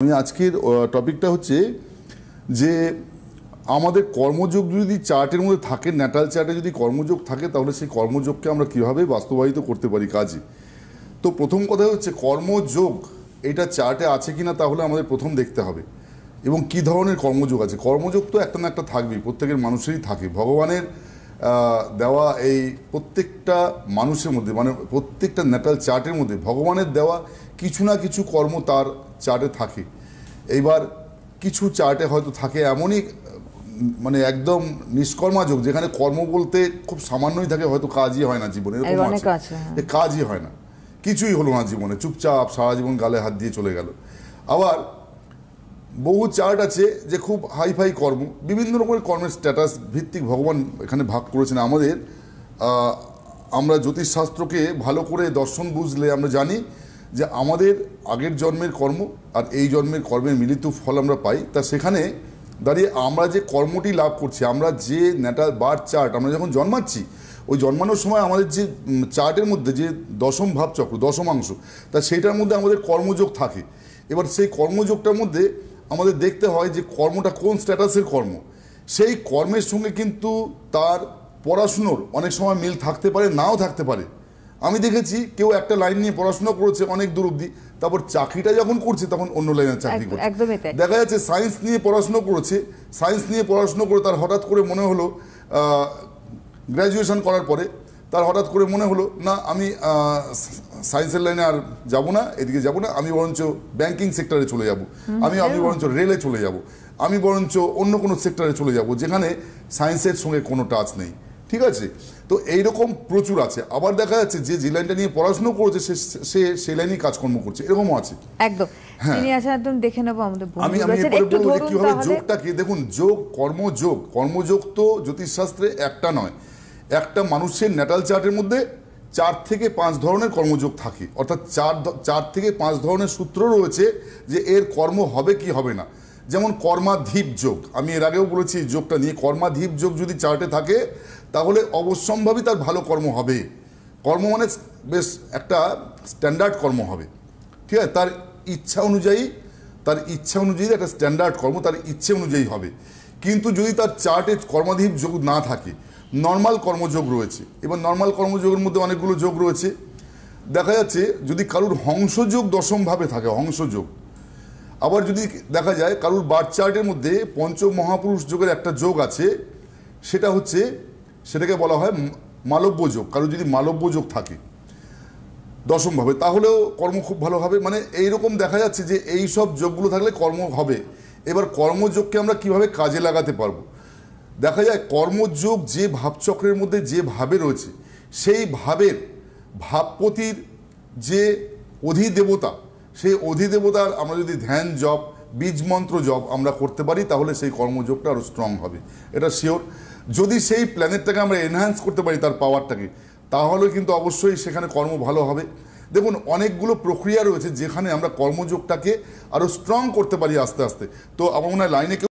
আমি আজকের টপিকটা হচ্ছে যে আমাদের কর্মযোগ যদি চার্টের মধ্যে থাকে, ন্যাটাল চার্টে যদি কর্মযোগ থাকে, তাহলে সেই কর্মযোগকে আমরা কীভাবে বাস্তবায়িত করতে পারি কাজে। তো প্রথম কথা হচ্ছে কর্মযোগ এটা চার্টে আছে কি না, তাহলে আমাদের প্রথম দেখতে হবে এবং কী ধরনের কর্মযোগ আছে। কর্মযোগ তো একটা না একটা থাকবেই, প্রত্যেকের মানুষেরই থাকে। ভগবানের দেওয়া এই প্রত্যেকটা মানুষের মধ্যে, মানে প্রত্যেকটা ন্যাটাল চার্টের মধ্যে ভগবানের দেওয়া কিছু না কিছু কর্ম তার চার্টে থাকে। এইবার কিছু চার্টে হয়তো থাকে এমনই মানে একদম নিষ্কর্মাযোগ, যেখানে কর্ম বলতে খুব সামান্যই থাকে, হয়তো কাজই হয় না জীবনে, এরকম আছে, কাজই হয় না, কিছুই হলো না জীবনে, চুপচাপ সারা জীবন গালে হাত দিয়ে চলে গেল। আবার বহু চার্ট আছে যে খুব হাইফাই কর্ম, বিভিন্ন রকমের কর্মের স্ট্যাটাস ভিত্তিক ভগবান এখানে ভাগ করেছেন আমাদের। আমরা জ্যোতিষশাস্ত্রকে ভালো করে দর্শন বুঝলে আমরা জানি যে আমাদের আগের জন্মের কর্ম আর এই জন্মের কর্মের মিলিত ফল আমরা পাই। তা সেখানে দাঁড়িয়ে আমরা যে কর্মটি লাভ করছি, আমরা যে ন্যাটাল বার্থ চার্ট আমরা যখন জন্মাচ্ছি, ওই জন্মানোর সময় আমাদের যে চার্টের মধ্যে যে দশম ভাবচক্র, দশমাংশ, তা সেইটার মধ্যে আমাদের কর্মযোগ থাকে। এবার সেই কর্মযোগটার মধ্যে আমাদের দেখতে হয় যে কর্মটা কোন স্ট্যাটাসের কর্ম। সেই কর্মের সঙ্গে কিন্তু তার পড়াশুনোর অনেক সময় মিল থাকতে পারে, নাও থাকতে পারে। আমি দেখেছি কেউ একটা লাইন নিয়ে পড়াশোনা করেছে অনেক দূর অব্দি, তারপর চাকরিটা যখন করছে তখন অন্য লাইনের চাকরি করছে। দেখা যাচ্ছে সায়েন্স নিয়ে পড়াশোনা করেছে, সায়েন্স নিয়ে পড়াশোনা করে তার হঠাৎ করে মনে হলো, গ্র্যাজুয়েশন করার পরে তার হঠাৎ করে মনে হলো, না আমি সায়েন্সের লাইনে আর যাব না, এদিকে যাব না, আমি বরঞ্চ ব্যাংকিং সেক্টরে চলে যাব, আমি বরঞ্চ রেলে চলে যাব, আমি বরঞ্চ অন্য কোনো সেক্টরে চলে যাব যেখানে সায়েন্সের সঙ্গে কোনো টাচ নেই। ঠিক আছে, তো এইরকম প্রচুর আছে। আবার দেখা যাচ্ছে যে যে লাইনটা নিয়ে পড়াশোনা করেছে সে সেই লাইনেই কাজকর্ম করছে, এরকমও আছে। একদম, দেখে নেবো আমাদের আমি কিভাবে যোগটাকে দেখুন। যোগ, কর্মযোগ, কর্মযোগ তো জ্যোতিষশাস্ত্রে একটা নয়, একটা মানুষের ন্যাটাল চার্টের মধ্যে 4 থেকে 5 ধরনের কর্মযোগ থাকে, অর্থাৎ 4 থেকে 5 ধরনের সূত্র রয়েছে যে এর কর্ম হবে কি হবে না। যেমন কর্মাধীপ যোগ, আমি এর আগেও বলেছি যোগটা নিয়ে। কর্মাধীপ যোগ যদি চার্টে থাকে তাহলে অবশ্যম্ভাবী তার ভালো কর্ম হবে। কর্ম মানে বেশ একটা স্ট্যান্ডার্ড কর্ম হবে, ঠিক আছে, তার ইচ্ছা অনুযায়ী একটা স্ট্যান্ডার্ড কর্ম তার ইচ্ছে অনুযায়ী হবে। কিন্তু যদি তার চার্টে কর্মাধীপ যোগ না থাকে, নর্মাল কর্মযোগ রয়েছে। এবার নর্মাল কর্মযোগের মধ্যে অনেকগুলো যোগ রয়েছে। দেখা যাচ্ছে যদি কারুর হংসযোগ দশমভাবে থাকে, হংসযোগ। আবার যদি দেখা যায় কারুর বার্থ চার্টের মধ্যে পঞ্চম মহাপুরুষ যোগের একটা যোগ আছে, সেটাকে বলা হয় মালব্য যোগ। কারুর যদি মালব্য যোগ থাকে দশমভাবে, তাহলেও কর্ম খুব ভালো হবে। মানে এইরকম দেখা যাচ্ছে যে এই সব যোগগুলো থাকলে কর্ম হবে। এবার কর্মযোগকে আমরা কিভাবে কাজে লাগাতে পারবো, দেখা যায় কর্মযোগ যে ভাবচক্রের মধ্যে যে ভাবে রয়েছে, সেই ভাবের ভাবপতির যে অধিদেবতা, সেই অধিদেবতার আমরা যদি ধ্যান জপ, বীজমন্ত্র জপ আমরা করতে পারি, তাহলে সেই কর্মযোগটা আরও স্ট্রং হবে, এটা শিওর। যদি সেই প্ল্যানেটটাকে আমরা এনহ্যান্স করতে পারি, তার পাওয়ারটাকে, তাহলে কিন্তু অবশ্যই সেখানে কর্ম ভালো হবে। দেখুন অনেকগুলো প্রক্রিয়া রয়েছে যেখানে আমরা কর্মযোগটাকে আরও স্ট্রং করতে পারি আস্তে আস্তে। তো আমার মনে হয় লাইনে কেউ